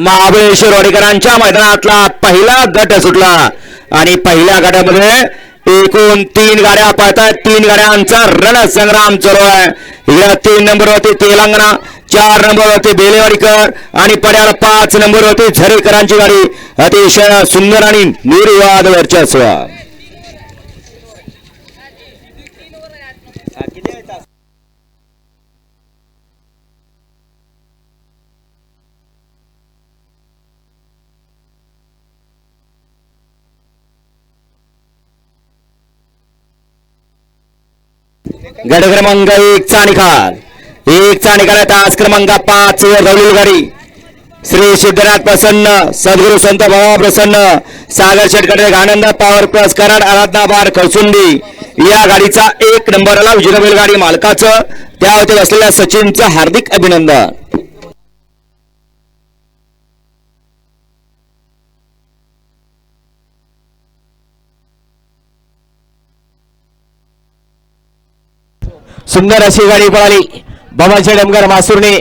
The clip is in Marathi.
महाबळेश्वर वाडीकरांच्या मैदानातला पहिला गट सुटला आणि पहिल्या गटामध्ये एकूण 3 गाड्या पळतात. 3 गाड्यांचा रणसंग्राम चालू आहे. इकडे 3 नंबरवरती तेलंगणा, 4 नंबरवरती बेलेवाडीकर आणि पड्याला 5 नंबरवरती झरेकरांची गाडी. अतिशय सुंदर आणि निर्वाद वर्चस्व. गट क्रमांक 1 चा निकाल. 1 चा निकाल. तास क्रमांक 5 वर धावलेली गाडी श्री सिद्धनाथ प्रसन्न, सद्गुरु संत बाबा प्रसन्न, सागर शेटकडे आनंद पॉवर प्लस कराड, आराधना बार खरसुंडी या गाडीचा 1 नंबरला विजेता बैलगाडी मालकाचं त्यावरती असलेल्या सचिनचं हार्दिक अभिनंदन. सुंदर अशी गाडी पळाली. बाबाजी डमगर मासुर्णे